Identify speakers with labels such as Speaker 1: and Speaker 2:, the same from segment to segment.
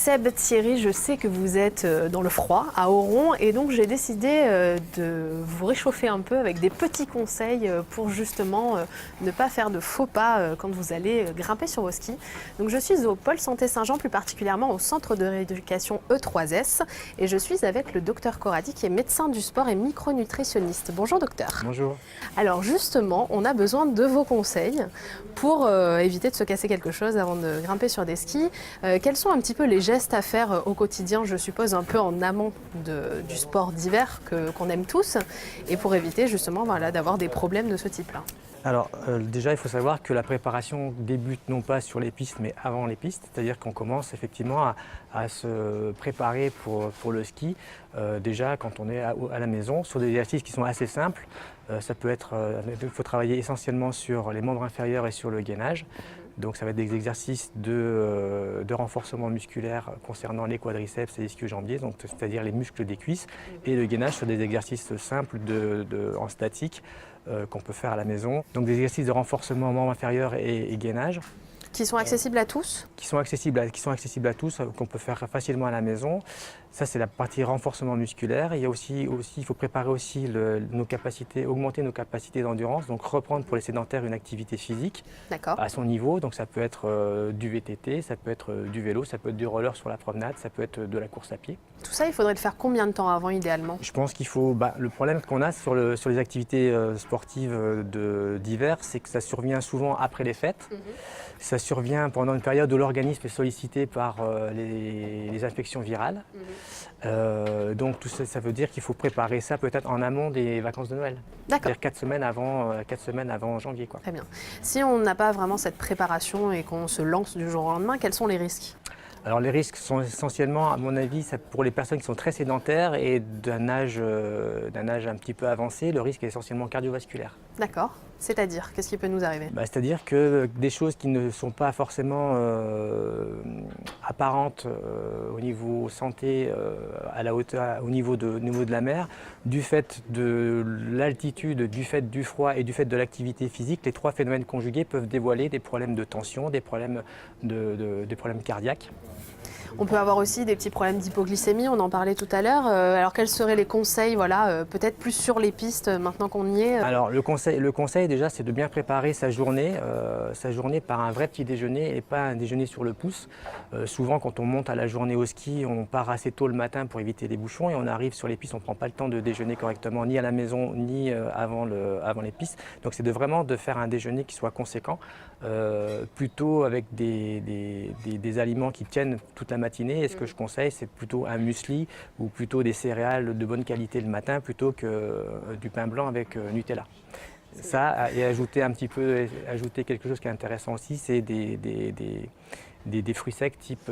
Speaker 1: Seb, Thierry, je sais que vous êtes dans le froid, à Oron, et donc j'ai décidé de vous réchauffer un peu avec des petits conseils pour justement ne pas faire de faux pas quand vous allez grimper sur vos skis. Donc je suis au Pôle Santé Saint-Jean, plus particulièrement au centre de rééducation E3S, et je suis avec le docteur Corradi qui est médecin du sport et micronutritionniste. Bonjour docteur.
Speaker 2: Bonjour.
Speaker 1: Alors justement, on a besoin de vos conseils pour éviter de se casser quelque chose avant de grimper sur des skis. Quels sont un petit peu les gestes à faire au quotidien, je suppose un peu en amont du sport d'hiver qu'on aime tous, et pour éviter justement d'avoir des problèmes de ce type-là?
Speaker 2: Alors déjà, il faut savoir que la préparation débute non pas sur les pistes, mais avant les pistes. C'est-à-dire qu'on commence effectivement à se préparer pour le ski. Déjà, quand on est à la maison, sur des exercices qui sont assez simples. Ça peut être, il faut travailler essentiellement sur les membres inférieurs et sur le gainage. Donc ça va être des exercices de renforcement musculaire concernant les quadriceps et les ischio-jambiers, c'est-à-dire les muscles des cuisses, et le gainage sur des exercices simples en statique qu'on peut faire à la maison. Donc des exercices de renforcement membres inférieurs et gainage.
Speaker 1: Qui sont accessibles à tous?
Speaker 2: Qui sont accessibles à tous, qu'on peut faire facilement à la maison. Ça, c'est la partie renforcement musculaire. Il y a aussi il faut préparer aussi nos capacités, augmenter nos capacités d'endurance, donc reprendre pour les sédentaires une activité physique à son niveau. Donc ça peut être du VTT, ça peut être du vélo, ça peut être du roller sur la promenade, ça peut être de la course à pied.
Speaker 1: Tout ça, il faudrait le faire combien de temps avant idéalement?
Speaker 2: Je pense qu'il faut, le problème qu'on a sur les activités sportives d'hiver, c'est que ça survient souvent après les fêtes. Ça survient pendant une période où l'organisme est sollicité par les infections virales. Donc tout ça, ça veut dire qu'il faut préparer ça peut-être en amont des vacances de Noël.
Speaker 1: D'accord.
Speaker 2: C'est-à-dire 4 semaines avant janvier, quoi.
Speaker 1: Très bien. Si on n'a pas vraiment cette préparation et qu'on se lance du jour au lendemain, quels sont les risques?
Speaker 2: Alors les risques sont essentiellement, à mon avis, pour les personnes qui sont très sédentaires et d'un âge un petit peu avancé, le risque est essentiellement cardiovasculaire.
Speaker 1: D'accord. C'est-à-dire, qu'est-ce qui peut nous arriver?
Speaker 2: C'est-à-dire que des choses qui ne sont pas forcément apparentes au niveau santé, à la hauteur, au niveau de la mer, du fait de l'altitude, du fait du froid et du fait de l'activité physique, les trois phénomènes conjugués peuvent dévoiler des problèmes de tension, des problèmes cardiaques.
Speaker 1: On peut avoir aussi des petits problèmes d'hypoglycémie, on en parlait tout à l'heure. Alors quels seraient les conseils, peut-être plus sur les pistes maintenant qu'on y est?
Speaker 2: Alors le conseil déjà, c'est de bien préparer sa journée par un vrai petit déjeuner et pas un déjeuner sur le pouce. Souvent quand on monte à la journée au ski, on part assez tôt le matin pour éviter les bouchons et on arrive sur les pistes, on ne prend pas le temps de déjeuner correctement ni à la maison ni avant les pistes. Donc c'est vraiment de faire un déjeuner qui soit conséquent, plutôt avec des aliments qui tiennent toute la matinée. Et ce que je conseille, c'est plutôt un muesli ou plutôt des céréales de bonne qualité le matin plutôt que du pain blanc avec Nutella. Ça, et ajouter quelque chose qui est intéressant aussi, c'est des fruits secs type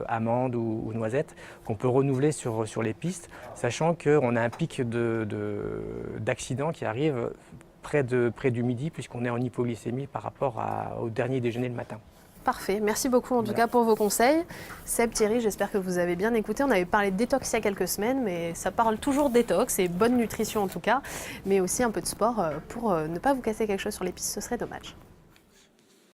Speaker 2: amandes ou noisettes qu'on peut renouveler sur les pistes, sachant qu'on a un pic d'accidents qui arrive près du midi puisqu'on est en hypoglycémie par rapport au dernier déjeuner le matin.
Speaker 1: Parfait, merci beaucoup en tout cas pour vos conseils. Seb, Thierry, j'espère que vous avez bien écouté. On avait parlé de détox il y a quelques semaines, mais ça parle toujours détox et bonne nutrition en tout cas, mais aussi un peu de sport pour ne pas vous casser quelque chose sur les pistes, ce serait dommage.